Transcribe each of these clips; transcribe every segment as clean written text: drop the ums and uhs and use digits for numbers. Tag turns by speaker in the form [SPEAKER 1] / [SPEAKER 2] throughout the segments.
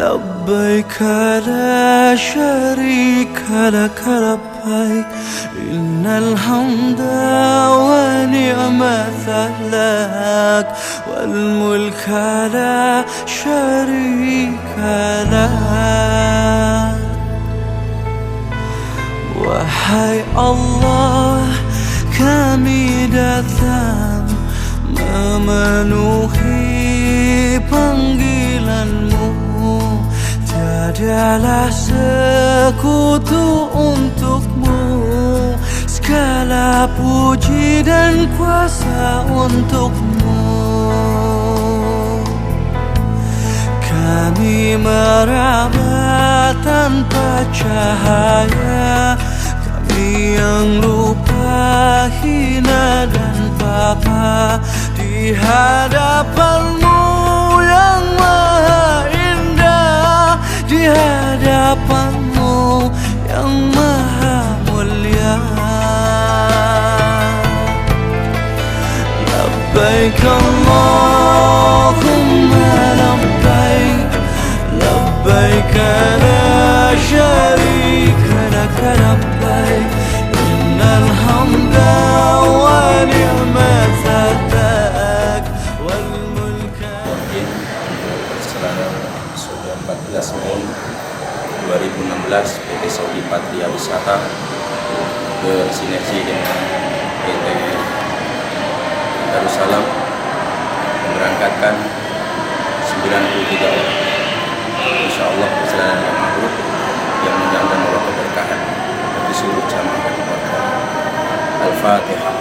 [SPEAKER 1] لبيك لا شريك لك لبيك إن الحمد ونعمة لك والملك لا شريك لك. Wahai Allah, kami datang memenuhi panggilan-Mu. Tiadalah sekutu untuk-Mu, segala puji dan kuasa untuk-Mu. Kami meraba tanpa cahaya, kami yang lupa, hina dan papa di hadapan-Mu yang maha indah, di hadapan-Mu yang maha mulia. Labbaik Allahumma labbaik, labbaik la syarika laka labbaik innal hamda wa ni'mata lak wal mulka.
[SPEAKER 2] Perjalanan sudah 14 Mei 2016 PT Saudi Patria Wisata bersinergi dengan PT Darussalam memberangkatkan 93 orang. Insya Allah perjalanan yang mabrur, yang mudah-mudahan membawa keberkahan bagi seluruh jamaah dan keluarga. Al-Fatihah.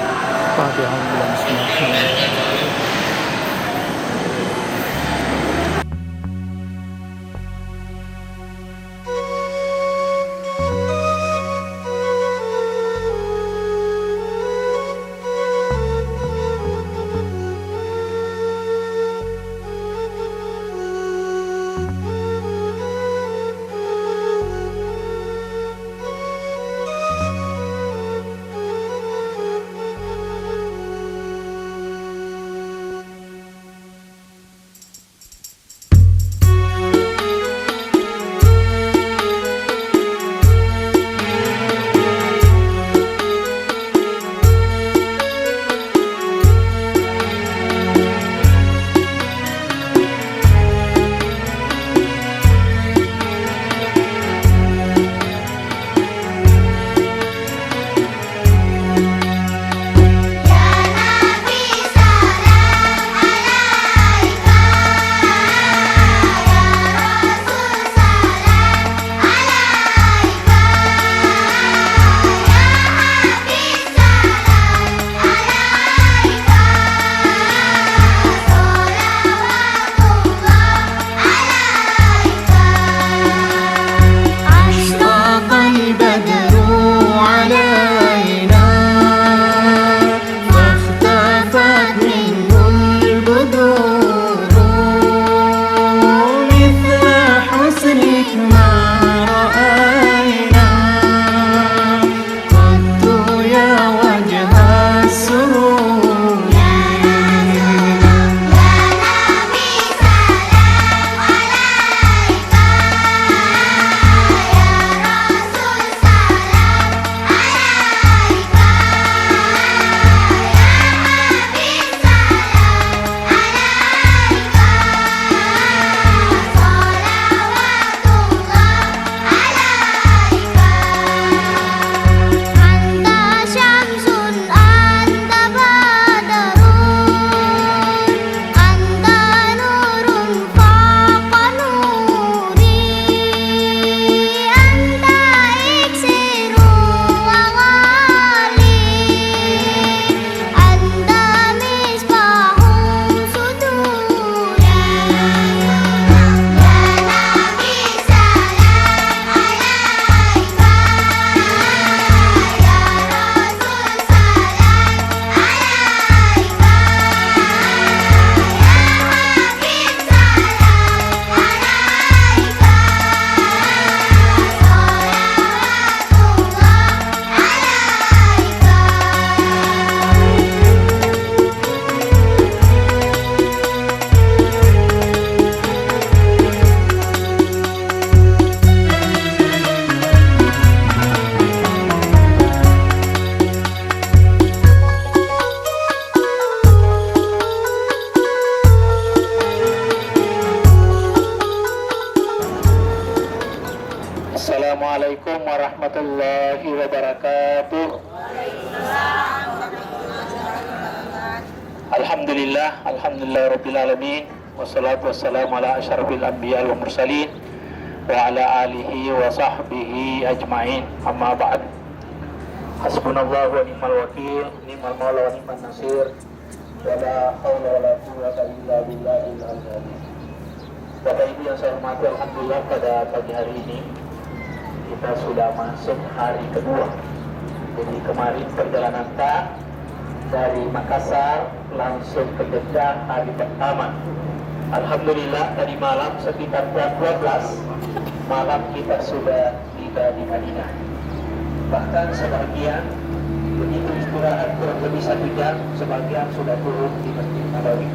[SPEAKER 3] Assalamualaikum warahmatullahi wabarakatuh. Alhamdulillah rabbil alamin. Wassalatu wassalamu ala asyrafil anbiya wal mursalin wa ala alihi wa sahbihi ajmain. Amma ba'd. Hasbunallahu wa ni'mal wakil, ni'mal maula wa ni'man nasir. Wa la haula wa la quwwata illa billahil aliyyil azim. Bapak Ibu yang saya hormati, alhamdulillah pada pagi hari ini kita sudah masuk hari kedua. Jadi kemarin perjalanan dari Makassar langsung ke Jeddah hari pertama. Alhamdulillah tadi malam sekitar jam 12 malam kita sudah tiba di Madinah. Bahkan sebagian begitu istirahat kurang lebih 1 jam, sebagian sudah turun di Masjid Nabawi.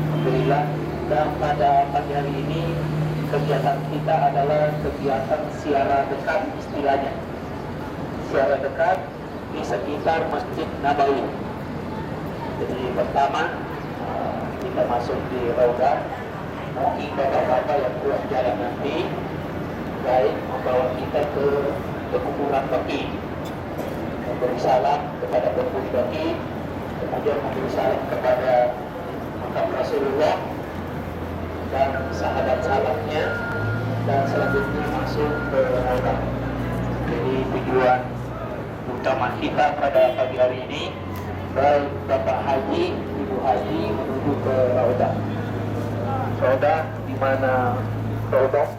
[SPEAKER 3] Alhamdulillah. Dan pada pagi hari ini kegiatan kita adalah kegiatan ziarah dekat istilahnya. Ziarah dekat di sekitar Masjid Nabawi. Jadi pertama kita masuk di Raudhah. Mungkin bapak-bapak yang pulang jalan nanti baik membawa kita ke kuburan Baqi, memberi salam kepada penghuni Baqi, kemudian memberi salam kepada makam Rasulullah dan sahabat-sahabatnya, dan selanjutnya masuk ke Raudhah. Jadi tujuan utama kita pada pagi hari ini baik Bapak Haji, Ibu Haji menuju ke Raudhah. Raudhah di mana Raudhah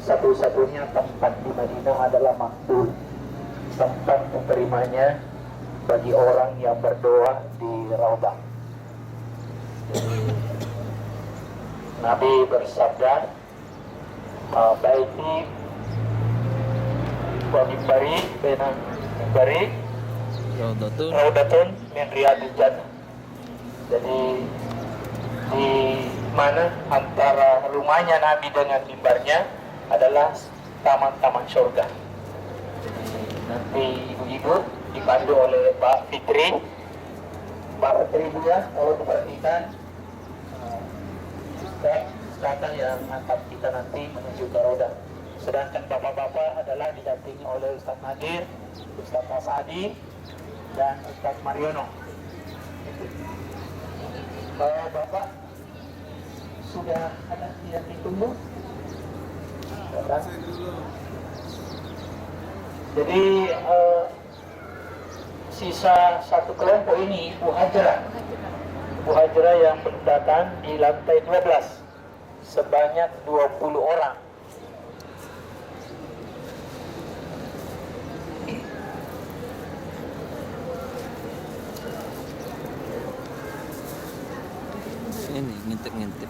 [SPEAKER 3] satu-satunya tempat di Madinah adalah makbul, tempat diterimanya bagi orang yang berdoa di Raudhah. Nabi bersabda, baiti wa mimbari baina mimbari raudatun min riyadil jannah. Jadi di mana antara rumahnya Nabi dengan mimbarnya adalah taman-taman surga. Nanti ibu-ibu dipandu oleh Pak Fitri. Pak Fitri juga kalau diperhatikan Ustaz yang angkat kita nanti menuju ke Raudhah. Sedangkan bapak-bapak adalah didampingi oleh Ustaz Nadir, Ustaz Masadi, dan Ustaz Mariono. Bapak sudah ada yang ditunggu? Jadi sisa satu kelompok ini Ibu Hajrah yang datang di lantai 12 sebanyak 20 orang.
[SPEAKER 1] Ini ngintip-ngintip.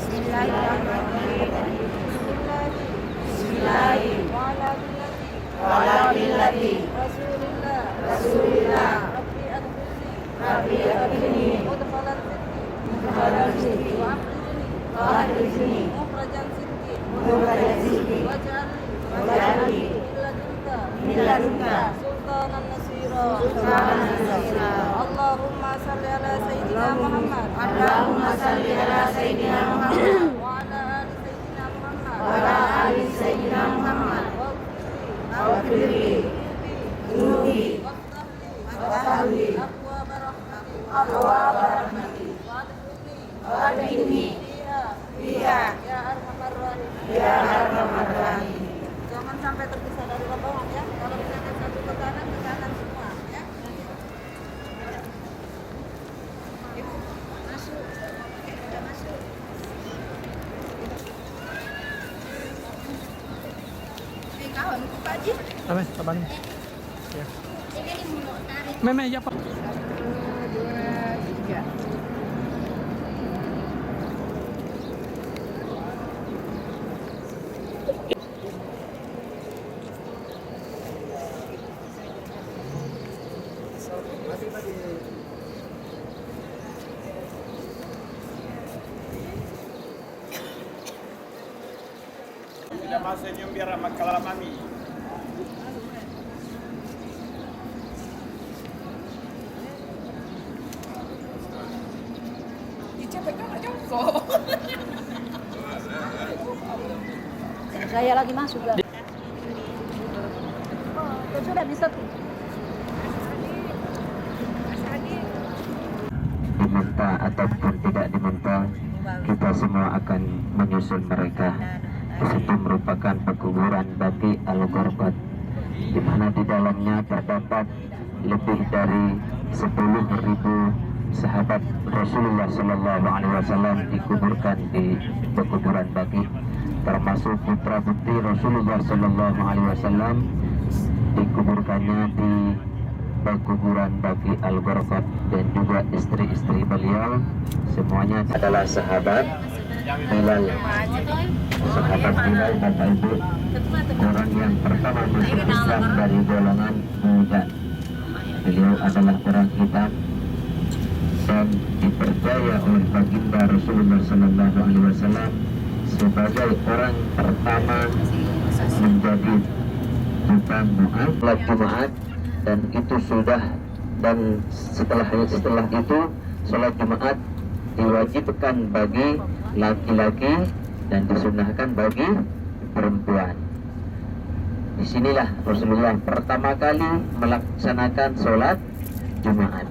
[SPEAKER 4] Bismillahirrahmanirrahim. Bismillahirrahmanirrahim. Rasulillah. Rabbi adkhilni mudkhalan sidqin wa akhrijni salli ala Sayyidina Muhammad.
[SPEAKER 5] Allahumma salli ala Sayyidina Muhammad
[SPEAKER 4] Wa ala ali Sayyidina Muhammad.
[SPEAKER 5] wa ala ali Sayyidina Muhammad. Waghfirli dhunubi waftahli
[SPEAKER 4] Abwaaba rahmatik.
[SPEAKER 5] abwaaba rahmati
[SPEAKER 4] Wa
[SPEAKER 5] wadkhilni fiha
[SPEAKER 4] ya arhamar rahimin.
[SPEAKER 5] ya arhamar rahimin.
[SPEAKER 4] Jangan sampai terpisah dari rombongan ya. Kalau misalkan satu ke kanan semua ya. Ibu masuk. Oke, udah masuk. Ini kawan Pak Haji.
[SPEAKER 6] Apa? Kapan? Ya. Meme ya Pak.
[SPEAKER 4] 1, 2, 3.
[SPEAKER 7] Jamaah senyum biar amat kalah mami.
[SPEAKER 5] Saya lagi masuk kan? Oh, sudah bisa tuh.
[SPEAKER 8] Diminta ataupun tidak diminta, kita semua akan menyusul mereka. Di situ merupakan pekuburan Baqi Al-Gharqad, di mana di dalamnya terdapat lebih dari 10.000 sahabat Rasulullah Sallallahu Alaihi Wasallam dikuburkan di pekuburan Baqi, termasuk putra putri Rasulullah Sallallahu Alaihi Wasallam dikuburkannya di pekuburan Baqi Al-Gharqad, dan juga istri-istri beliau semuanya adalah sahabat Bilal. Sahabat Bilal, Bapak Ibu, orang yang pertama masuk Islam dari golongan muda. Beliau adalah orang hitam dan dipercaya oleh baginda Rasulullah Sallallahu Alaihi Wasallam sebagai orang pertama menjadi tukang muat Jumat, dan itu sudah, dan setelah itu sholat Jumat diwajibkan bagi laki-laki dan disunahkan bagi perempuan. Disinilah Rasulullah pertama kali melaksanakan sholat Jumat.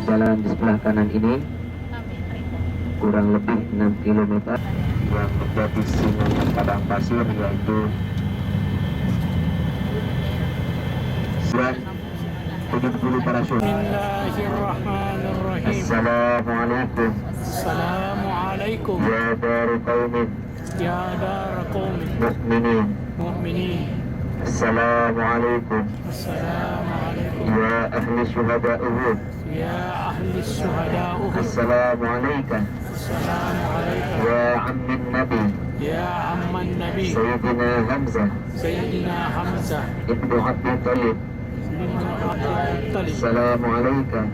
[SPEAKER 8] jalan di sebelah kanan ini kurang lebih 6 km yang menjadi silangan padang pasir, yaitu 70 parasut.
[SPEAKER 6] Bismillahirrahmanirrahim.
[SPEAKER 8] Assalamualaikum
[SPEAKER 6] Assalamualaikum
[SPEAKER 8] ya dari kaum
[SPEAKER 6] ya dar qaum
[SPEAKER 8] mukminin.
[SPEAKER 6] mu'minin.
[SPEAKER 8] Assalamualaikum
[SPEAKER 6] Assalamualaikum
[SPEAKER 8] ya ahli syuhada Uhud.
[SPEAKER 6] ya ahli syuhada Uhud.
[SPEAKER 8] Assalamualaikum
[SPEAKER 6] Assalamualaikum
[SPEAKER 8] ya ammin nabi
[SPEAKER 6] ya amman nabi
[SPEAKER 8] Sayyidina Hamzah
[SPEAKER 6] Sayyidina Hamzah
[SPEAKER 8] ibnu Abdul Talib.
[SPEAKER 6] bin Abdul Talib.
[SPEAKER 8] Assalamualaikum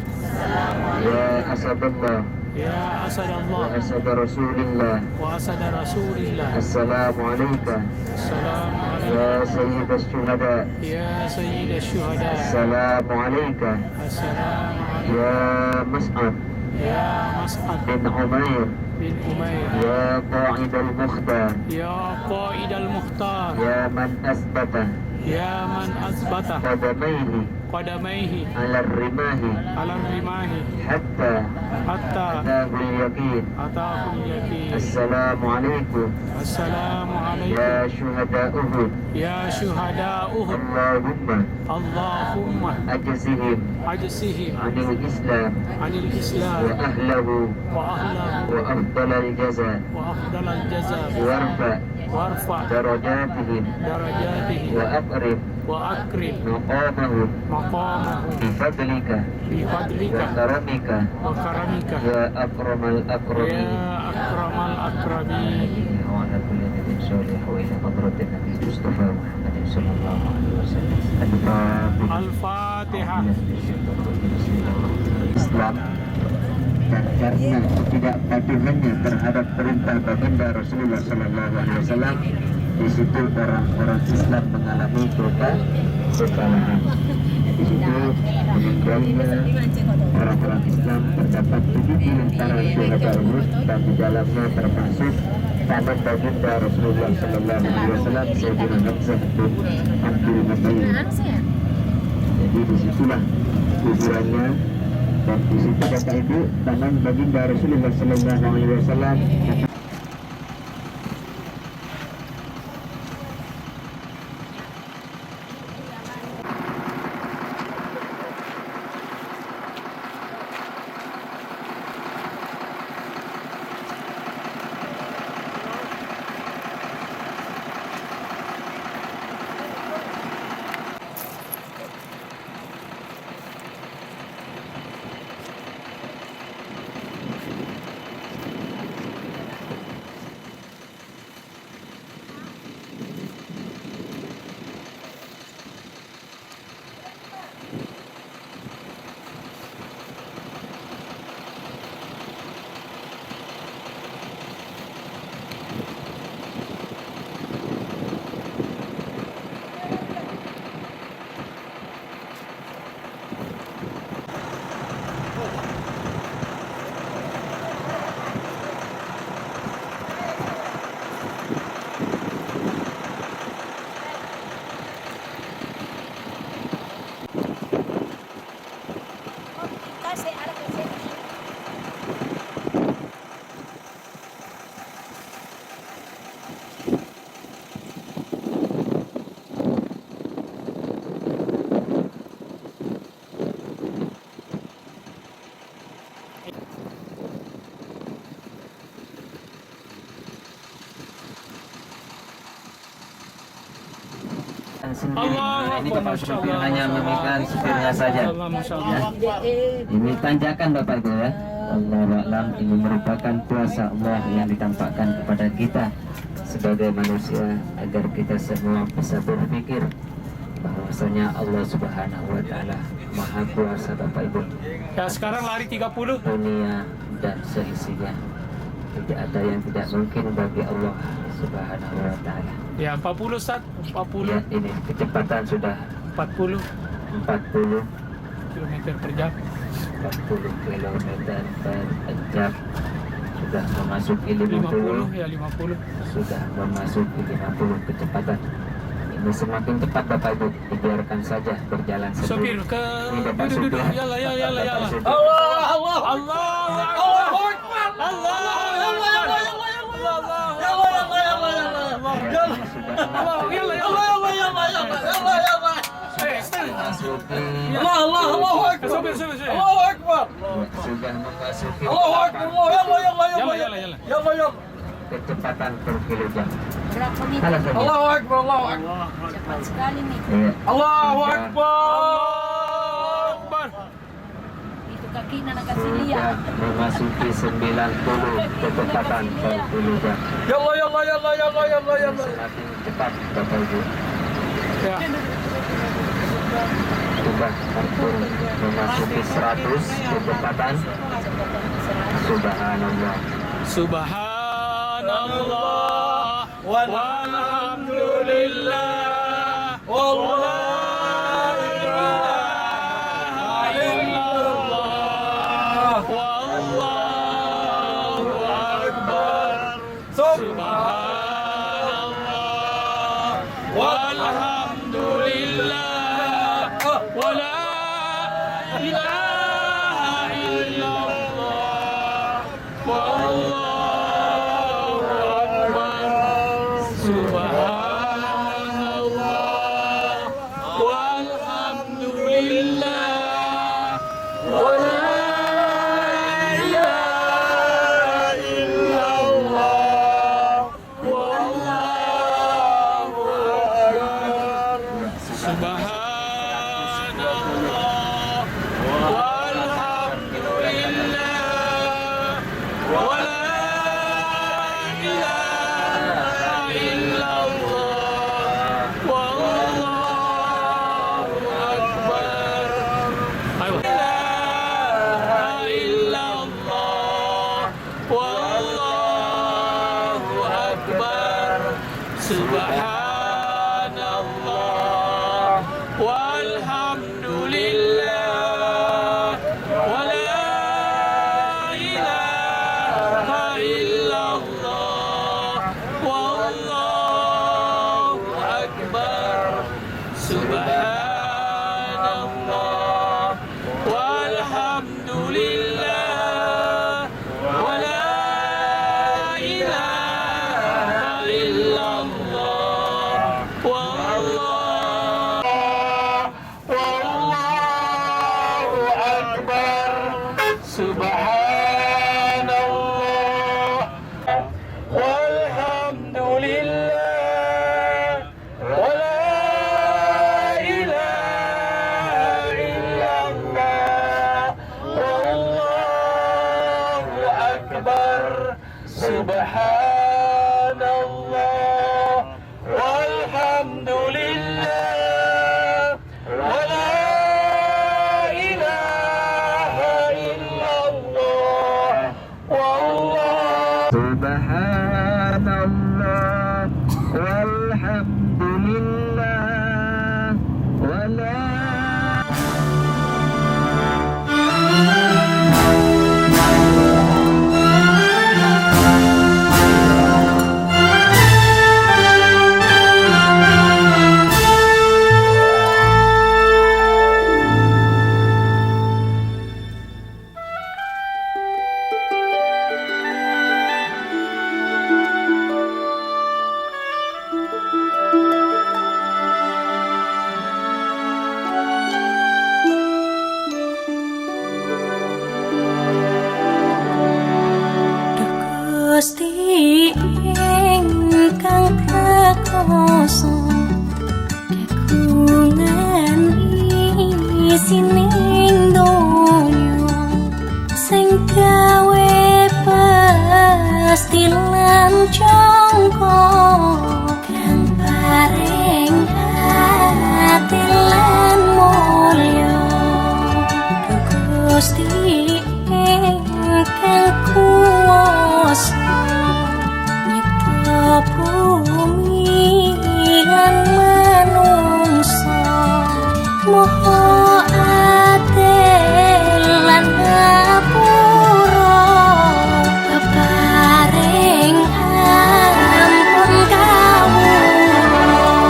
[SPEAKER 8] ya asadullah
[SPEAKER 6] ya asadallah
[SPEAKER 8] wa asad rasulillah.
[SPEAKER 6] wa asad rasulillah.
[SPEAKER 8] Assalamualaikum
[SPEAKER 6] Assalamualaikum
[SPEAKER 8] ya sayyid syuhada.
[SPEAKER 6] ya sayyid syuhada.
[SPEAKER 8] Assalamualaikum
[SPEAKER 6] Assalamualaikum
[SPEAKER 8] ya Mas'ad
[SPEAKER 6] ya Mas'ad
[SPEAKER 8] bin Umair
[SPEAKER 6] bin Umair
[SPEAKER 8] ya qa'id al-mukhtar
[SPEAKER 6] ya qaid al-mukhtar
[SPEAKER 8] ya man asbata
[SPEAKER 6] ya man asbata
[SPEAKER 8] qadamaihi
[SPEAKER 6] qadamaihi
[SPEAKER 8] ala rimahi
[SPEAKER 6] ala rimahi
[SPEAKER 8] hatta
[SPEAKER 6] hatta
[SPEAKER 8] atahu al-yaqin.
[SPEAKER 6] ataahu yakin.
[SPEAKER 8] Assalamualaikum
[SPEAKER 6] Assalamualaikum
[SPEAKER 8] ya syuhada Uhud.
[SPEAKER 6] ya syuhada Uhud.
[SPEAKER 8] Allahumma
[SPEAKER 6] Allahumma
[SPEAKER 8] ajzihim
[SPEAKER 6] ajsihim
[SPEAKER 8] anil Islam
[SPEAKER 6] anil
[SPEAKER 8] wa
[SPEAKER 6] Islam
[SPEAKER 8] ahlahu
[SPEAKER 6] wa ahlahu
[SPEAKER 8] wa afdal al-jaza
[SPEAKER 6] wa afdal al-jaza
[SPEAKER 8] warfa
[SPEAKER 6] warfa
[SPEAKER 8] darajatihim
[SPEAKER 6] darajatihi
[SPEAKER 8] wa aqrib
[SPEAKER 6] wa akrim
[SPEAKER 8] maqamahum
[SPEAKER 6] maqamahum
[SPEAKER 8] bifadlika
[SPEAKER 6] bi fadlika
[SPEAKER 8] wa karamika
[SPEAKER 6] wa karamika
[SPEAKER 8] ya akramal akramin.
[SPEAKER 6] ya akramal akramin.
[SPEAKER 8] وعلى كل نبي صالح وإلى حضرة النبي المصطفى محمد صلى الله عليه وسلم. الفاتحة.
[SPEAKER 6] Al-Fatihah.
[SPEAKER 8] Islam dan karena ketidakpatuhannya terhadap perintah baginda Rasulullah Sallallahu Alaihi Wasallam, di situ orang-orang Islam mengalami kekalahan. Di situ meninggalnya orang-orang Islam terdapat 70 para syuhada Uhud, dan di dalamnya termasuk paman baginda Rasulullah Sallallahu Alaihi Wasallam, Sayyidina Hamzah bin Abdul Muttalib. Jadi disitulah kuburannya, dan di situ Bapak Ibu paman baginda Rasulullah Sallallahu Alaihi Wasallam.
[SPEAKER 6] Allah,
[SPEAKER 8] Ini Bapak
[SPEAKER 6] Masya
[SPEAKER 8] supir
[SPEAKER 6] Allah,
[SPEAKER 8] hanya
[SPEAKER 6] Masya
[SPEAKER 8] memberikan
[SPEAKER 6] Allah.
[SPEAKER 8] supirnya saja.
[SPEAKER 6] Masya Allah.
[SPEAKER 8] Ini tanjakan Bapak Ibu ya. Allahu a'lam, ini merupakan kuasa Allah yang ditampakkan kepada kita sebagai manusia, agar kita semua bisa berpikir bahwasanya Allah Subhanahu wa taala Maha Kuasa Bapak Ibu.
[SPEAKER 6] Ya sekarang lari 30.
[SPEAKER 8] Dunia dan seisinya tidak ada yang tidak mungkin bagi Allah Subhanahu wa taala.
[SPEAKER 6] Ya 40 Ustaz, 40
[SPEAKER 8] Ya, ini kecepatan sudah
[SPEAKER 6] 40
[SPEAKER 8] 40
[SPEAKER 6] km per jam.
[SPEAKER 8] 40 km per jam, sudah memasuki
[SPEAKER 6] 50 ya 50.
[SPEAKER 8] sudah memasuki 50 kecepatan. Ini semakin cepat Bapak Ibu, dibiarkan saja berjalan
[SPEAKER 6] Sopir
[SPEAKER 8] sendiri.
[SPEAKER 6] ke
[SPEAKER 8] Ini Bapak
[SPEAKER 6] duduk
[SPEAKER 8] supir.
[SPEAKER 6] yalla yalla yalla yalla.
[SPEAKER 8] Bapak supir.
[SPEAKER 6] Allah
[SPEAKER 8] sudah memasuki kecepatan per kilogram.
[SPEAKER 5] Berapa menit?
[SPEAKER 8] Salah saja.
[SPEAKER 5] Cepat sekali nih.
[SPEAKER 8] Iya.
[SPEAKER 6] Allahu
[SPEAKER 7] Akbar.
[SPEAKER 5] Itu kaki nak kasih
[SPEAKER 8] Sudah
[SPEAKER 5] lihat.
[SPEAKER 8] memasuki 90 kecepatan per kilogram. Semakin cepat Bapak Ibu.
[SPEAKER 6] Ya.
[SPEAKER 8] Sudah hampir memasuki 100 kecepatan. Subhanallah.
[SPEAKER 6] Subhanallah walhamdulillah wallahu ilaha illallah wallahu akbar subhanallah walhamdulillah wala ilaha illallah wallahu Subhanallah walhamdulillah wala ilaha illallah wallahu akbar subhanallah walhamdulillah wala ilaha illallah wallahu akbar subhanallah walhamdulillah wala ilaha illallah wallahu akbar subhanallah walhamdulillah wala ilaha illallah wallahu
[SPEAKER 8] Subhanallah walhamdulillah wala
[SPEAKER 9] Gusti ingkang kakoso kagungan isining donya sing gawe pasti lan jangka kang paring ati lan mulya Gusti ingkang kuwasa nyipta bumi lan manungsa moho adil lan ngapura peparing ampun kawula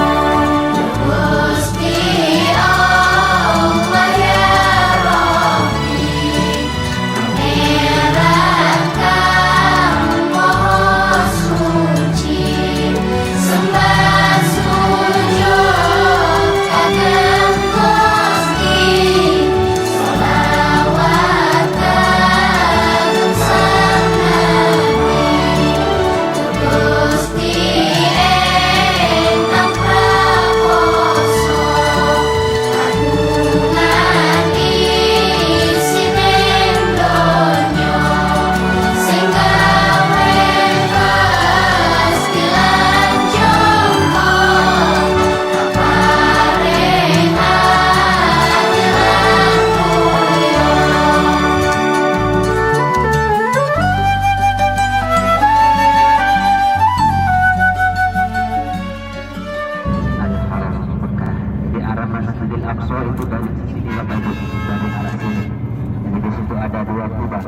[SPEAKER 8] ada 2 kubah,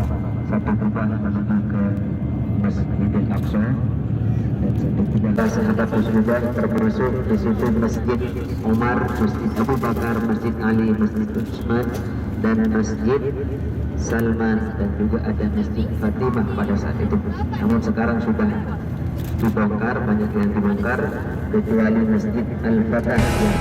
[SPEAKER 8] satu kubah menuju ke Masjidil Aqsa dan satu kubah sehadap Rasulullah, termasuk di situ Masjid Umar, Masjid Abu Bakar, Masjid Ali, Masjid Utsman dan Masjid Salman, dan juga ada Masjid Fatimah pada saat itu. Namun sekarang sudah dibongkar, banyak yang dibongkar kecuali Masjid Al-Fatah yang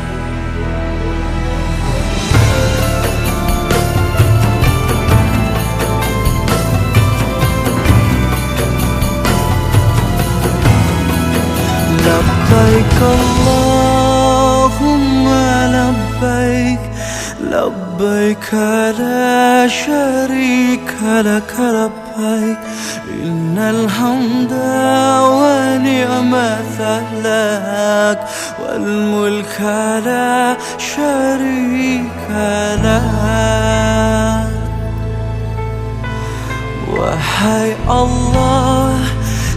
[SPEAKER 6] لبيك اللهم لبيك لبيك لا شريك لك لبيك إن الحمد ونعمة لك والملك لا شريك لك. Wahai Allah,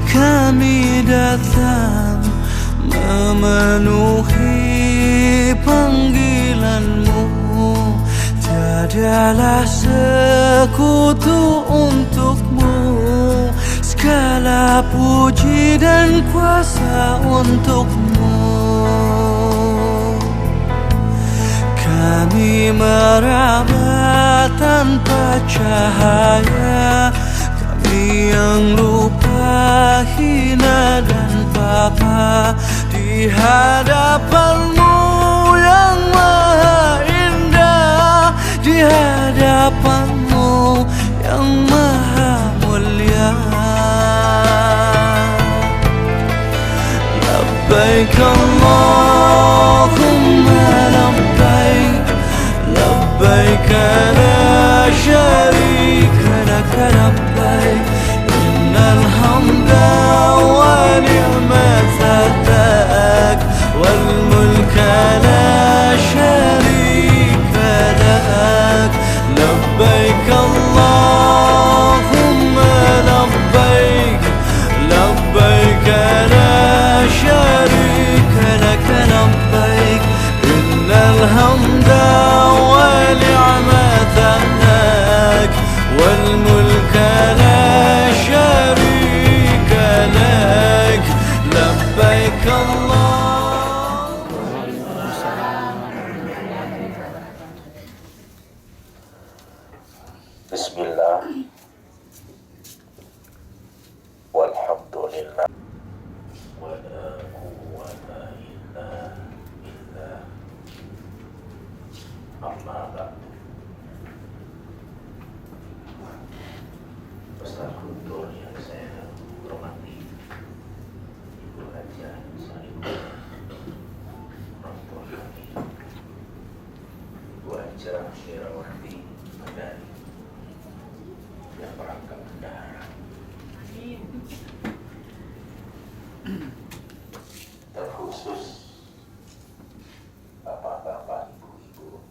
[SPEAKER 6] kami datang memenuhi panggilanmu, tiadalah sekutu untukmu, segala puji dan kuasa untukmu. Kami meraba tanpa cahaya, kami yang lupa, hina dan papa di hadapanmu yang maha indah, di hadapanmu yang maha mulia. Labbaik Allahumma labbaik, labbaik la sharika laka labbaik, innal hamda wa ni'mata lak wal mulka la sharika lak. Labbaik Allahumma labbaik, labbaik la sharika lak labbaik, innal hamda wa ni'mata lak wal mulka la sharika lak. Labbaik Allah.
[SPEAKER 2] Bismillah walhamdulillah wa la quwwata illa billah, amma ba'd. Ustaz Guntur yang saya hormati, Ibu Haja Salimah, orang tua kami, Ibu Haja Mirawati Madani yang merangkap bendahara, terkhusus bapak-bapak, ibu-ibu,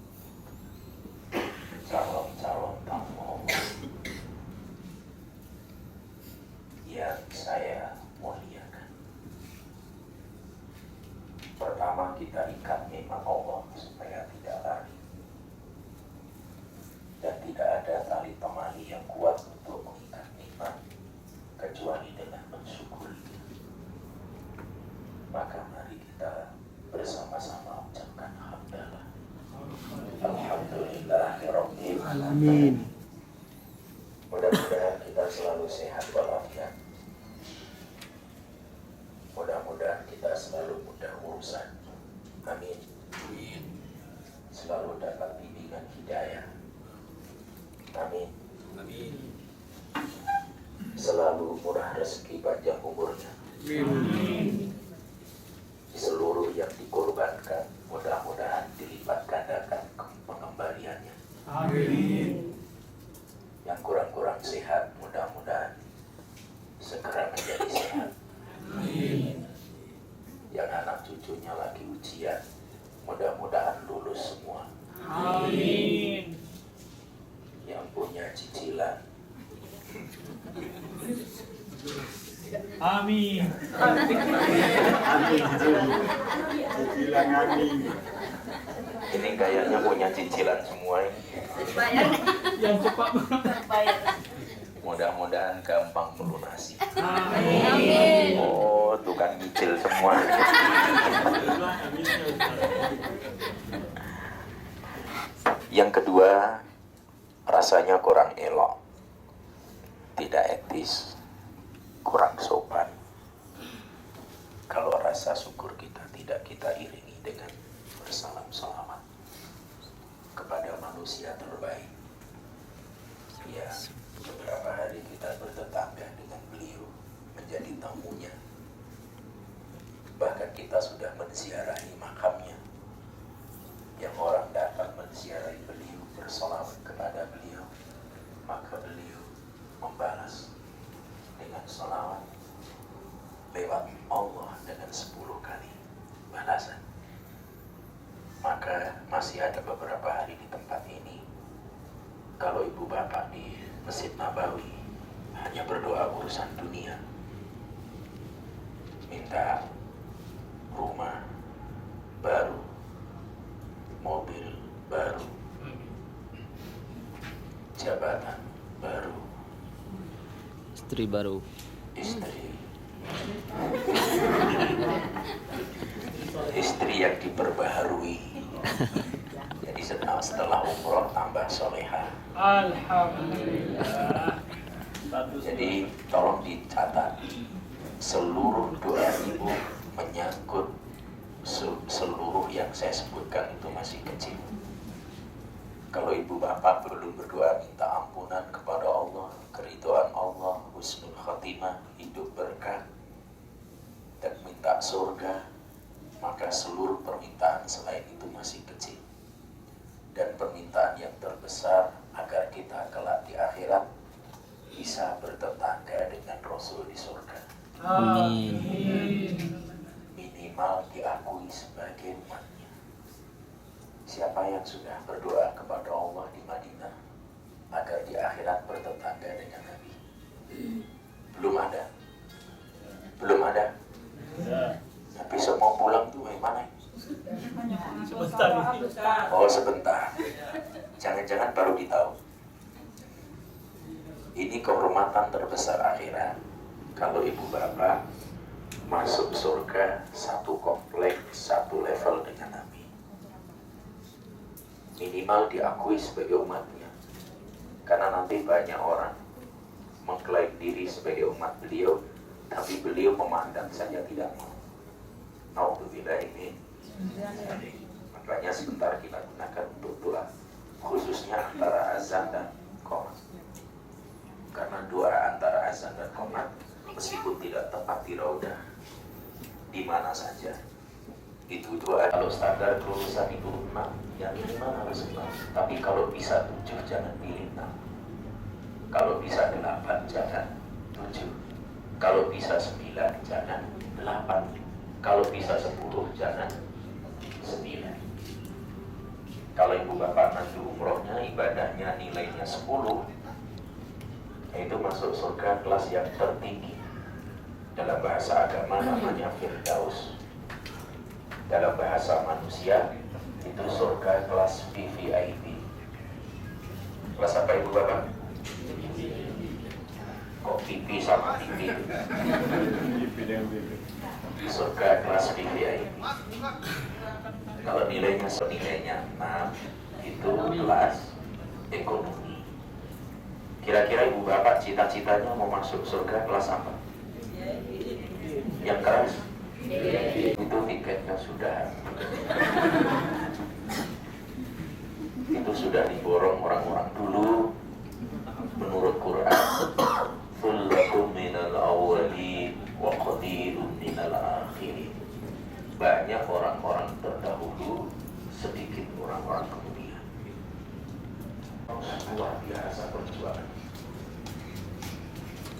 [SPEAKER 2] calon-calon tamu yang saya muliakan. Pertama, kita ikat nikmat Allah supaya tidak lari, dan tidak ada tali temali yang kuat untuk mengikat nikmat kecuali dengan mensyukuri. Maka mari kita bersama-sama ucapkan hamdalah. Alhamdulillahirabbil alamin. Mudah-mudahan kita selalu sehat walafiat. Mudah-mudahan kita selalu mudah urusan. Amin. Selalu dapat bimbingan hidayah. Amin. Amin. Selalu murah rezeki, panjang umurnya. Amin. Seluruh yang dikorbankan mudah-mudahan dilipat gandakan pengembaliannya. Amin. Yang kurang-kurang sehat mudah-mudahan segera menjadi sehat. Amin. Yang anak cucunya lagi ujian mudah-mudahan lulus semua. Amin. Yang punya cicilan,
[SPEAKER 7] Amin.
[SPEAKER 2] cicilan amin. Ini kayaknya punya cicilan semua ini.
[SPEAKER 3] Yang cepat
[SPEAKER 5] Terbayar.
[SPEAKER 2] Mudah-mudahan gampang melunasi.
[SPEAKER 5] Amin.
[SPEAKER 2] Oh, tukang nyicil semua. Yang kedua, rasanya kurang elok, tidak etis, kurang sopan. Kalau rasa syukur kita tidak kita iringi dengan bersalam salaman kepada manusia terbaik. Ya, beberapa hari kita bertetangga dengan beliau, menjadi tamunya. Bahkan kita sudah menziarahi makamnya. Yang orang datang menziarahi beliau, bersolawat kepada beliau, maka beliau membalas dengan solawat lewat Allah dengan 10 kali balasan. Maka masih ada beberapa hari di tempat ini. Kalau ibu bapak di Masjid Nabawi hanya berdoa urusan dunia, minta rumah baru, mobil baru, jabatan baru,
[SPEAKER 1] Istri baru.
[SPEAKER 2] istri yang diperbaharui. Jadi setelah umroh tambah soleha.
[SPEAKER 3] Alhamdulillah.
[SPEAKER 2] Jadi tolong dicatat, seluruh doa ibu menyangkut seluruh yang saya sebutkan itu masih kecil. Kalau ibu bapak perlu berdoa minta ampunan kepada Allah, keridhaan Allah, husnul khatimah, hidup berkah, dan minta surga, maka seluruh permintaan selain itu masih kecil. Dan permintaan yang terbesar agar kita kelak di akhirat bisa bertetangga dengan Rasul di surga.
[SPEAKER 1] Amin.
[SPEAKER 2] Minimal diakui sebagai umatnya. Siapa yang sudah berdoa kepada Allah di Madinah agar di akhirat bertetangga dengan Nabi? Belum ada. Belum ada. Nah, besok mau pulang tuh mana?
[SPEAKER 3] Sebentar.
[SPEAKER 2] Oh, sebentar. Jangan-jangan baru ditahu. Ini kehormatan terbesar akhirat. Kalau ibu bapak masuk surga satu komplek, satu level dengan Nabi. Minimal diakui sebagai umatnya. Karena nanti banyak orang mengklaim diri sebagai umat beliau, tapi beliau memandang saja tidak mau. Nauzubillah ini. Makanya sebentar kita gunakan untuk doa, khususnya antara azan dan qomat. Karena doa antara azan dan qomat meskipun tidak tepat di raudah, di mana saja itu doa. Kalau standar kelulusan itu 6, ya minimal harus 6. Tapi kalau bisa 7 jangan pilih 6. Kalau bisa 8 jangan 7. Kalau bisa 9 jangan 8. Kalau bisa 10 jangan 9. Kalau ibu bapak nanti umrohnya ibadahnya nilainya 10, itu masuk surga kelas yang tertinggi. Dalam bahasa agama namanya Firdaus. Dalam bahasa manusia itu surga kelas VVIP. Kelas apa ibu bapak? Kok pipi sama pipi? Surga kelas VVIP. Kalau nilainya 6 itu kelas ekonomi. Kira-kira ibu bapak cita-citanya mau masuk surga kelas apa? Yang keras? Itu tiketnya sudah. Itu sudah diborong orang-orang dulu. Menurut Quran, "Fullakum minal awwalin wa qalilun minal akhirin." Banyak orang-orang terdahulu, sedikit orang-orang kemudian. Luar biasa perjuangan.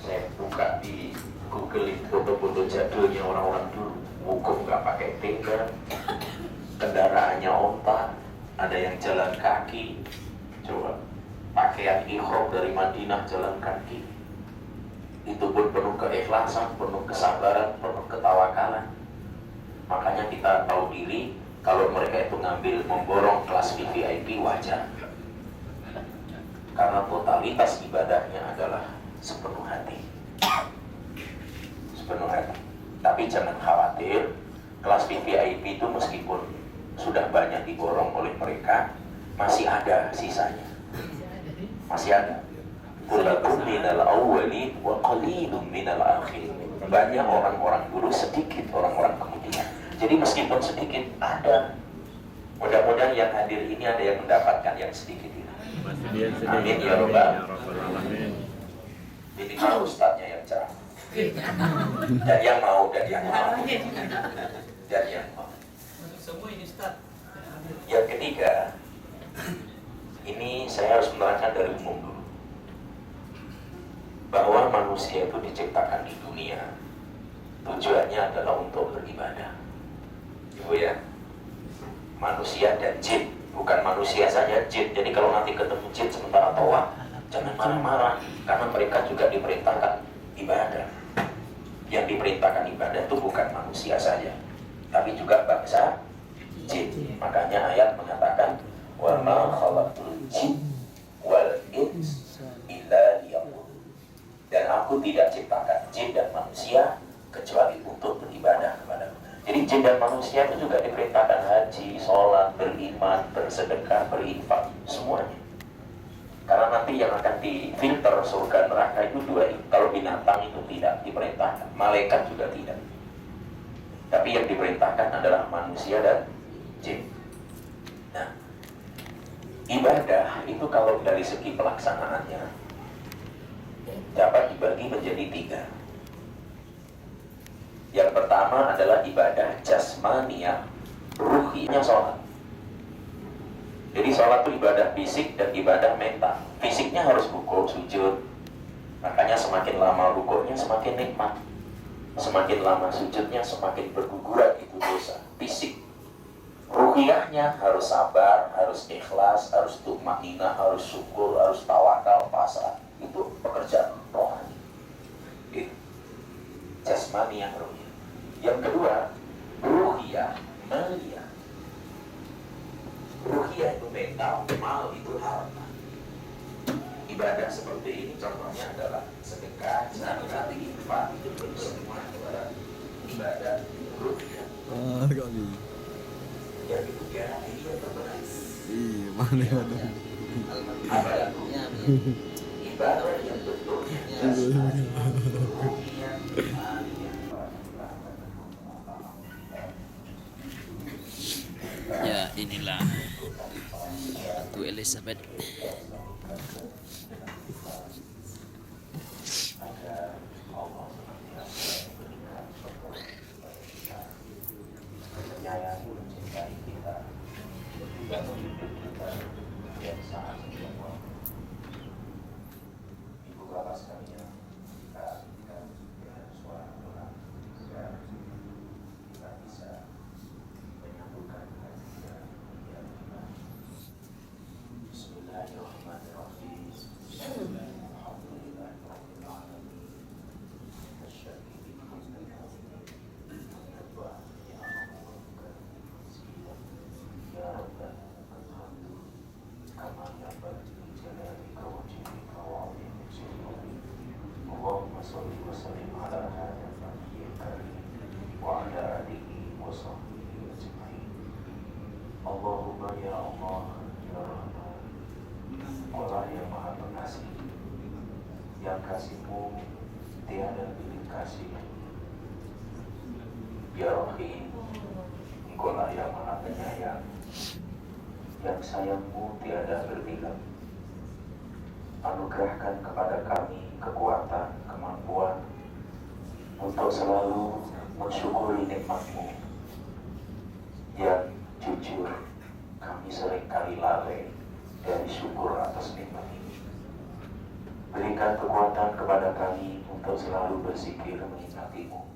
[SPEAKER 2] Saya buka di Google itu foto-foto jadulnya orang-orang dulu. Wukuf nggak pakai tenda, kendaraannya onta, ada yang jalan kaki. Coba pakaian ihram dari Madinah jalan kaki. Itu pun penuh keikhlasan, penuh kesabaran, penuh ketawakalan. Makanya kita tahu diri, Kalau mereka itu memborong kelas VIP wajar, karena totalitas ibadahnya adalah sepenuh hati. Sepenuh hati. Tapi jangan khawatir, kelas VIP itu meskipun sudah banyak diborong oleh mereka, masih ada sisanya. Masih ada. Kullakum minal awwalin wa qalilum minal akhirin. Banyak orang-orang dulu, sedikit orang-orang kemudian. Jadi meskipun sedikit ada. Mudah-mudahan yang hadir ini ada yang mendapatkan yang sedikit ini. Amin ya Rabbal alamin. Jadi kalau ustadznya yang cerah. Dan yang mau, dan yang mau. Dan yang mau.
[SPEAKER 7] Semua ini Ustaz.
[SPEAKER 2] Yang ketiga, ini saya harus menerangkan dari umum dulu, bahwa manusia itu diciptakan di dunia tujuannya adalah untuk beribadah. Ibu ya, manusia dan jin, bukan manusia saja, jin. Jadi kalau nanti ketemu jin sementara tawa, jangan marah-marah, karena mereka juga diperintahkan ibadah. Yang diperintahkan ibadah itu bukan manusia saja, tapi juga bangsa jin. Makanya ayat mengatakan, wa ma khalaqtul jin wal ins illa liya'budun. Dan aku tidak ciptakan jin dan manusia kecuali untuk beribadah kepadaku. Jadi jin dan manusia itu juga diperintahkan haji, sholat, beriman, bersedekah, berinfak, semuanya. Karena nanti yang akan difilter surga neraka itu dua. Kalau binatang itu tidak diperintahkan, malaikat juga tidak. Tapi yang diperintahkan adalah manusia dan jin. Nah, ibadah itu kalau dari segi pelaksanaannya dapat dibagi menjadi tiga. Yang pertama adalah ibadah jasmaniyah, ruhiyah, sholat. Jadi sholat itu ibadah fisik dan ibadah mental. Fisiknya harus rukuk, sujud. Makanya semakin lama rukuknya semakin nikmat, semakin lama sujudnya semakin berguguran itu dosa fisik. Ruhiyahnya harus sabar, harus ikhlas, harus tumakninah, harus syukur, harus tawakal, pasrah. Itu pekerjaan rohani. Itu jasmaniyah, ruhiyah. Yang kedua, ruhiyah maliyah. Ruhiyah itu mental, mal itu harta. Ibadah seperti ini contohnya adalah sedekah, zakat, infak, itu semua adalah ibadah ruhiyah. Yang ketiga, ini yang terberat.
[SPEAKER 6] Iya, mana ada.
[SPEAKER 2] Ibadah ruhiyah. Ibadah yang bentuknya ruhiyah, maliyah.
[SPEAKER 1] Ya, inilah Ratu Elizabeth.
[SPEAKER 2] Menyayangi, mencintai kita, juga mendidik kita yang sangat sempurna. Ibu bapak sekalian, kita suara doa agar kita bisa menyambutkan kita. Bismillahirrahmanirrahim. Alhamdulillahirabbil alamin. Asyhadu an la ilaha illallah. Ya Rabbana alhamdu kama yanbaghi li jalalika wa wajhika wa 'azimi sultanik. Allahumma shalli wa sallim ala hadzal nabiyyil karim wa ala alihi wa sahbihi ajma'in. Allahumma ya Allah ya Rahman, Allah yang Maha Pengasih, yang kasih-Mu tiada bilik kasih. Ya Rahim, Engkaulah yang Maha Penyayang, yang sayang-Mu tiada berbilang. Anugerahkan kepada kami kekuatan, kemampuan untuk selalu mensyukuri nikmat-Mu. Yang jujur, kami seringkali lalai dari syukur atas nikmat ini. Berikan kekuatan kepada kami untuk selalu berzikir mengingati-Mu.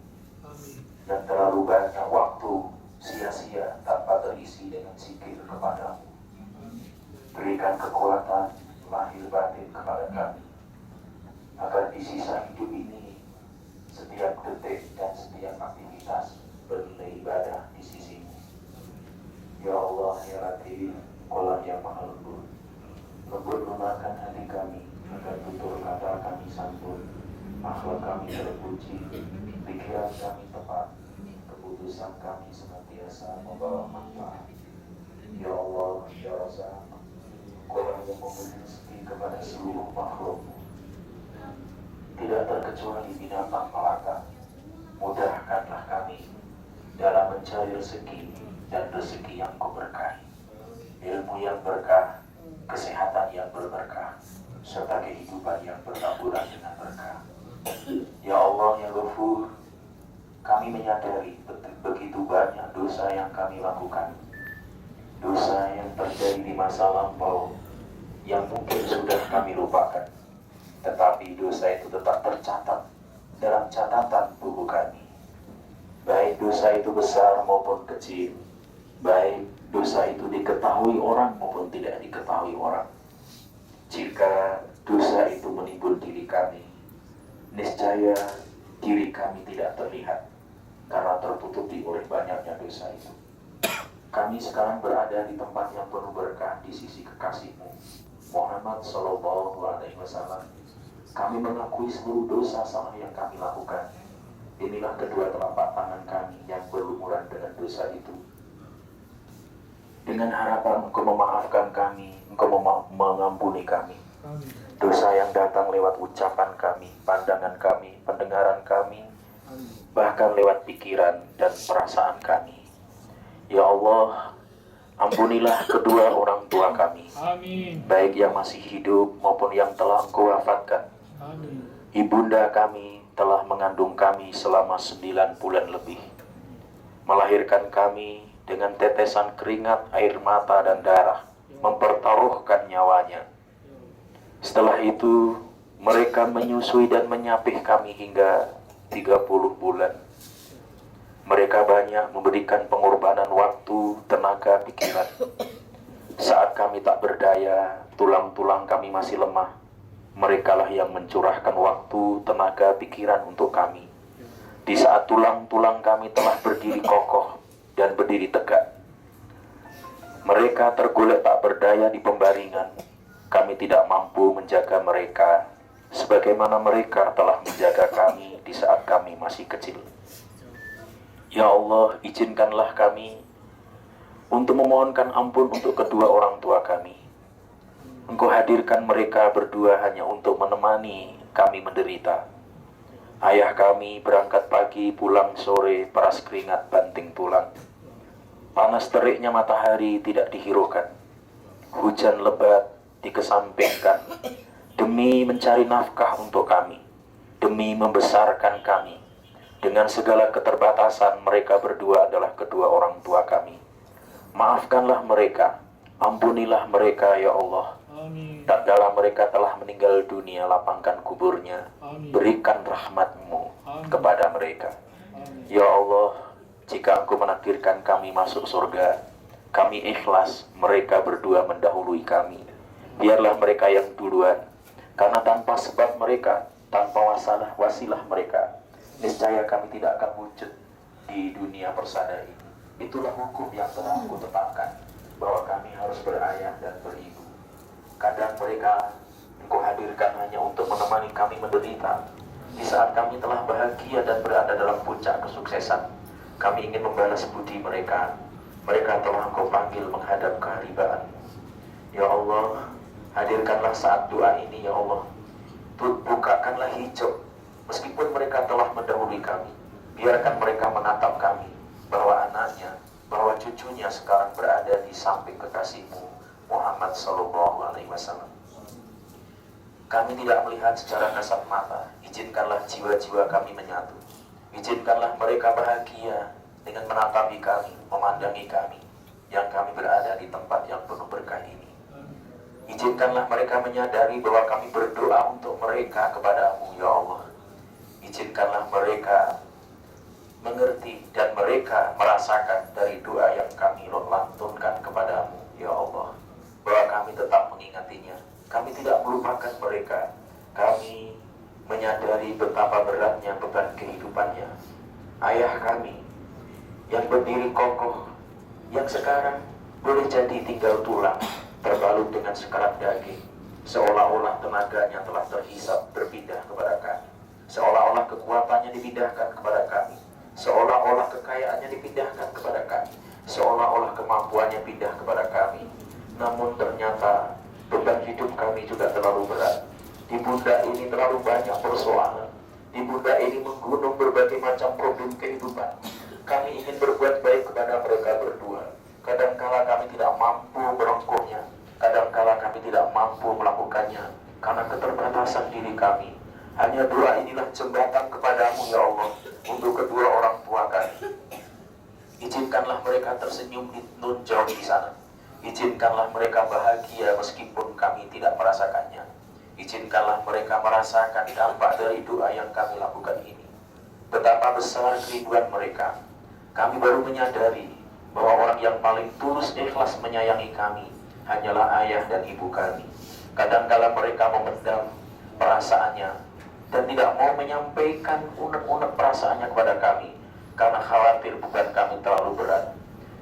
[SPEAKER 2] Dan terlalu banyak waktu sia-sia tanpa terisi dengan zikir kepadamu. Berikan kekuatan lahir batin kepada kami, agar di sisa hidup ini setiap detik dan setiap aktivitas bernilai ibadah di sisi-Mu. kami santun, akhlak kami terpuji, pikiran kami tepat, keputusan kami senantiasa membawa manfaat. Ya Allah, Ya Razzaq, Engkau yang memberi rezeki kepada seluruh makhluk, tidak terkecuali binatang melata. Mudahkanlah kami dalam mencari rezeki dan rezeki yang Kau berkahi, ilmu yang berkah, kesehatan yang berberkah, serta kehidupan yang bertaburan dengan berkah. Ya Allah yang Ghafur, kami menyadari begitu banyak dosa yang kami lakukan, dosa yang terjadi di masa lampau yang mungkin sudah kami lupakan, tetapi dosa itu tetap tercatat dalam catatan buku kami. Baik dosa itu besar maupun kecil, baik dosa itu diketahui orang maupun tidak diketahui orang. Jika dosa itu menimbul diri kami, niscaya diri kami tidak terlihat karena tertutupi oleh banyaknya dosa itu. Kami sekarang berada di tempat yang penuh berkah di sisi kekasih-Mu Muhammad Sallallahu Alaihi Wasallam. Kami mengakui seluruh dosa salah yang kami lakukan. Inilah kedua telapak tangan kami yang berlumuran dengan dosa itu. Dengan harapan Engkau memaafkan kami, Engkau mengampuni kami. Dosa yang datang lewat ucapan kami, pandangan kami, pendengaran kami, bahkan lewat pikiran dan perasaan kami. Ya Allah, ampunilah kedua orang tua kami, baik yang masih hidup maupun yang telah Engkau wafatkan. Ibunda kami telah mengandung kami selama 9 bulan lebih, melahirkan kami dengan tetesan keringat, air mata dan darah, mempertaruhkan nyawanya. Setelah itu mereka menyusui dan menyapih kami hingga 30 bulan. Mereka banyak memberikan pengorbanan waktu, tenaga, pikiran. Saat kami tak berdaya, tulang-tulang kami masih lemah, merekalah yang mencurahkan waktu, tenaga, pikiran untuk kami. Di saat tulang-tulang kami telah berdiri kokoh dan berdiri tegak, mereka tergolek tak berdaya di pembaringan. Kami tidak mampu menjaga mereka sebagaimana mereka telah menjaga kami di saat kami masih kecil. Ya Allah, izinkanlah kami untuk memohonkan ampun untuk kedua orang tua kami. Engkau hadirkan mereka berdua hanya untuk menemani kami menderita. Ayah kami berangkat pagi, pulang sore, peras keringat, banting tulang. Panas teriknya matahari tidak dihiraukan. Hujan lebat dikesampingkan demi mencari nafkah untuk kami, demi membesarkan kami. Dengan segala keterbatasan, mereka berdua adalah kedua orang tua kami. Maafkanlah mereka, ampunilah mereka ya Allah. Tak kala mereka telah meninggal dunia, lapangkan kuburnya, berikan rahmat-Mu kepada mereka. Ya Allah, jika Engkau menakdirkan kami masuk surga, kami ikhlas mereka berdua mendahului kami. Biarlah mereka yang duluan, karena tanpa sebab mereka, tanpa wasilah mereka, niscaya kami tidak akan wujud di dunia persada ini. Itulah hukum yang telah Engkau tetapkan, bahwa kami harus berayah dan beribu. Kadang mereka Engkau hadirkan hanya untuk menemani kami menderita. Di saat kami telah bahagia dan berada dalam puncak kesuksesan, kami ingin membalas budi mereka. Mereka telah Engkau panggil menghadap keharibaan. Ya Allah, hadirkanlah saat doa ini ya Allah. Bukakanlah hijab, meskipun mereka telah mendahului kami. Biarkan mereka menatap kami, bahwa anaknya, bahwa cucunya sekarang berada di samping kekasih-Mu Muhammad Sallallahu Alaihi Wasallam. Kami tidak melihat secara kasat mata. Izinkanlah jiwa-jiwa kami menyatu. Izinkanlah mereka bahagia dengan menatapi kami, memandangi kami, yang kami berada di tempat yang penuh berkah ini. Izinkanlah mereka menyadari bahwa kami berdoa untuk mereka kepada-Mu ya Allah. Izinkanlah mereka mengerti dan mereka merasakan dari doa yang kami lantunkan kepada-Mu ya Allah, bahwa kami tetap mengingatinya. Kami tidak melupakan mereka. Kami menyadari betapa beratnya beban kehidupannya. Ayah kami yang berdiri kokoh, yang sekarang boleh jadi tinggal tulang, terbalut dengan sekerat daging, seolah-olah tenaganya telah terhisap berpindah hartanya dipindahkan kepada kami, seolah-olah kekayaannya dipindahkan kepada kami, seolah-olah kemampuannya pindah kepada kami. Namun ternyata beban hidup kami juga terlalu berat. Di pundak ini terlalu banyak persoalan. Di pundak ini menggunung berbagai macam problem kehidupan. Kami ingin berbuat baik kepada mereka berdua. Kadangkala kami tidak mampu merengkuhnya, kadangkala kami tidak mampu melakukannya karena keterbatasan diri kami. Hanya doa inilah jembatan kepadamu ya Allah untuk kedua orang tua kami. Izinkanlah mereka tersenyum di nun jauh di sana. Izinkanlah mereka bahagia meskipun kami tidak merasakannya. Izinkanlah mereka merasakan dampak dari doa yang kami lakukan ini. Betapa besar kerinduan mereka. Kami baru menyadari bahwa orang yang paling tulus ikhlas menyayangi kami hanyalah ayah dan ibu kami. Kadangkala mereka memendam perasaannya dan tidak mau menyampaikan unek-unek perasaannya kepada kami karena khawatir beban kami terlalu berat.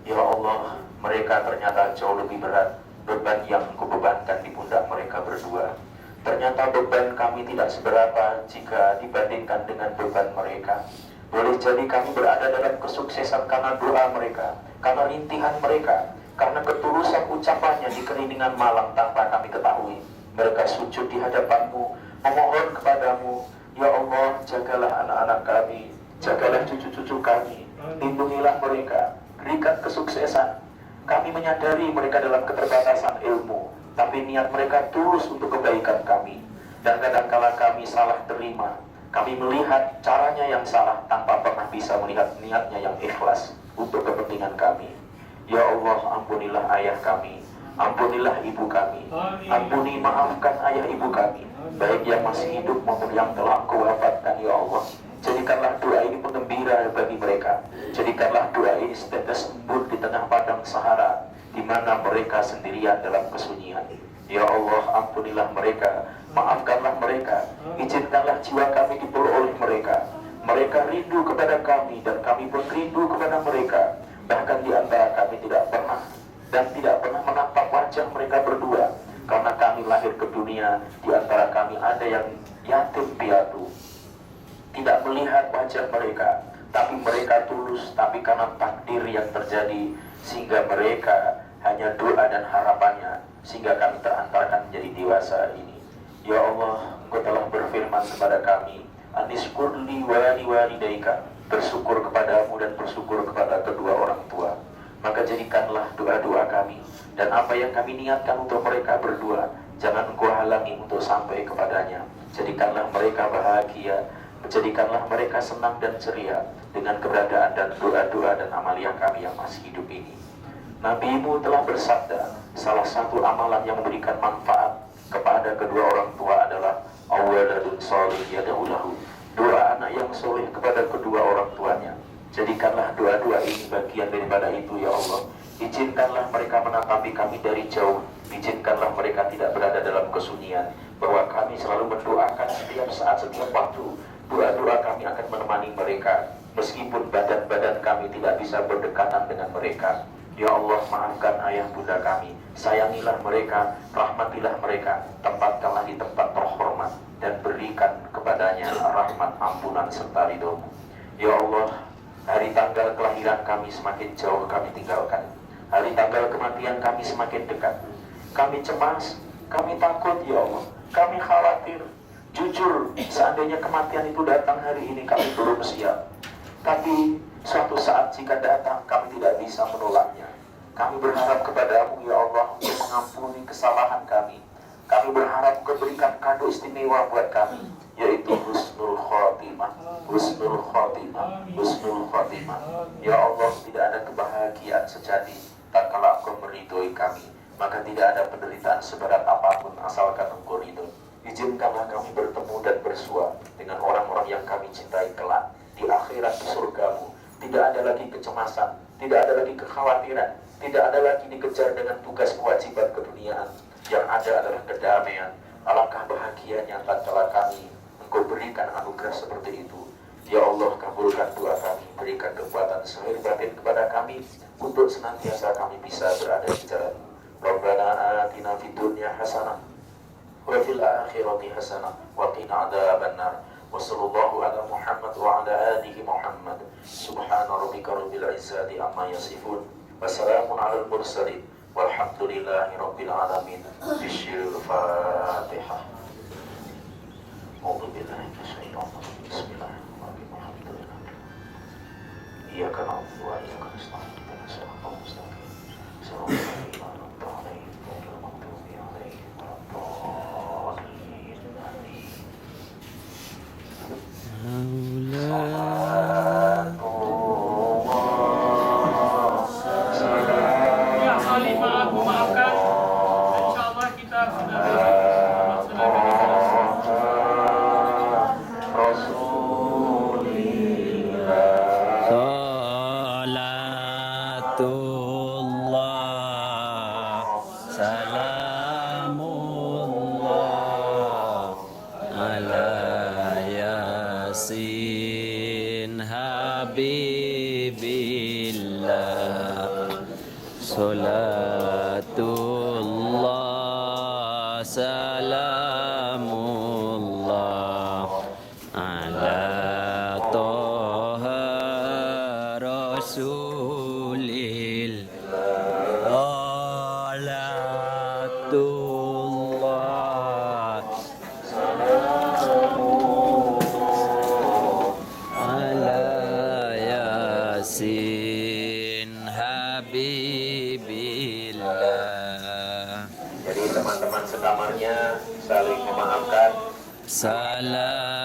[SPEAKER 2] Ya Allah, mereka ternyata jauh lebih berat beban yang kubebankan di pundak mereka berdua. Ternyata beban kami tidak seberapa jika dibandingkan dengan beban mereka. Boleh jadi kami berada dalam kesuksesan karena doa mereka, karena rintihan mereka, karena ketulusan ucapannya di keheningan malam tanpa kami ketahui. Mereka sujud di hadapanmu, memohon kepadamu, ya Allah, jagalah anak-anak kami, jagalah cucu-cucu kami, lindungilah mereka, berikan kesuksesan. Kami menyadari mereka dalam keterbatasan ilmu, tapi niat mereka tulus untuk kebaikan kami. Dan kadangkala kami salah terima, kami melihat caranya yang salah tanpa pernah bisa melihat niatnya yang ikhlas untuk kepentingan kami. Ya Allah, ampunilah ayah kami, ampunilah ibu kami, ampuni maafkan ayah ibu kami, baik yang masih hidup maupun yang telah Kau wafatkan ya Allah. Jadikanlah doa ini penggembira bagi mereka. Jadikanlah doa ini setetes embun di tengah padang Sahara, di mana mereka sendirian dalam kesunyian. Ya Allah, ampunilah mereka, maafkanlah mereka, izinkanlah jiwa kami dipeluk oleh mereka. Mereka rindu kepada kami dan kami pun rindu kepada mereka. Bahkan di antara kami tidak pernah menatap wajah mereka berdua, karena kami lahir ke dunia, di antara kami ada yang yatim piatu, tidak melihat wajah mereka, tapi mereka tulus, tapi karena takdir yang terjadi, sehingga mereka hanya doa dan harapannya, sehingga kami terantarkan menjadi dewasa ini. Ya Allah, Engkau telah berfirman kepada kami, Aniskurli walidaika, bersyukur kepadamu dan bersyukur kepada kedua orang tua. Maka jadikanlah doa-doa kami dan apa yang kami niatkan untuk mereka berdua, jangan Engkau halangi untuk sampai kepadanya. Jadikanlah mereka bahagia, jadikanlah mereka senang dan ceria dengan keberadaan dan doa-doa dan amaliyah kami yang masih hidup ini. Nabi-Mu telah bersabda, salah satu amalan yang memberikan manfaat kepada kedua orang tua adalah awaladun sholih yad'u lahu, doa anak yang soleh kepada kedua orang tuanya. Jadikanlah doa-doa ini bagian daripada itu ya Allah. Izinkanlah mereka menatapi kami dari jauh, izinkanlah mereka tidak berada dalam kesunyian, bahwa kami selalu mendoakan setiap saat, setiap waktu. Doa-doa kami akan menemani mereka meskipun badan-badan kami tidak bisa berdekatan dengan mereka. Ya Allah, maafkan ayah bunda kami, sayangilah mereka, rahmatilah mereka, tempatkanlah di tempat terhormat dan berikan kepadanya rahmat, ampunan serta ridho-Mu. Ya Allah, hari tanggal kelahiran kami semakin jauh kami tinggalkan, hari tanggal kematian kami semakin dekat. Kami cemas, kami takut ya Allah, kami khawatir. Jujur, seandainya kematian itu datang hari ini kami belum siap, tapi suatu saat jika datang kami tidak bisa menolaknya. Kami berharap kepadamu ya Allah untuk mengampuni kesalahan kami. Kami berharap Engkau berikan kado istimewa buat kami, yaitu husnul khotimah, husnul khotimah, husnul khotimah. Ya Allah, tidak ada kebahagiaan sejati tak kala Engkau meridhoi kami, maka tidak ada penderitaan seberat apapun asalkan Engkau ridho. Izinkanlah kami bertemu dan bersua dengan orang-orang yang kami cintai kelak di akhirat di surga-Mu. Tidak ada lagi kecemasan, tidak ada lagi kekhawatiran, tidak ada lagi dikejar dengan tugas kewajiban keduniaan. Yang ada adalah kedamaian. Alangkah bahagianya tatkala kami Engkau berikan anugerah seperti itu. Ya Allah, kabulkan doa kami, berikan kekuatan zahir batin kepada kami untuk senantiasa kami bisa berada di jalan. Rabbana atina fid dunya hasanah wa fil akhirati hasanah wa qina adzabannar. Wa sallallahu ala Muhammad wa ala alihi Muhammad. Subhana rabbika rabbil izzati amma yasifun. Wassalamun alal mursalin. Walhamdulillahi rabbil alamin. Bismillahirrahmanirrahim. A'udzu billahi minasyaitonir rajim. Bismillahirrahmanirrahim. Alhamdulillah. Iyyaka na'budu wa iyyaka nasta'in. Ihdinas siratal mustaqim. Siratal ladzina an'amta 'alaihim ghairil maghdubi 'alaihim waladdallin.
[SPEAKER 7] Ya, saling maafkan. Insyaallah kita sudah
[SPEAKER 1] Salatullah Salamullah ala Yasin Habibillah Salatullah Salamullah ala Toha Rasulil Salatullah ala Yasin Habibillah.
[SPEAKER 2] Jadi teman-teman sekamarnya saling memaafkan.
[SPEAKER 1] Salamullah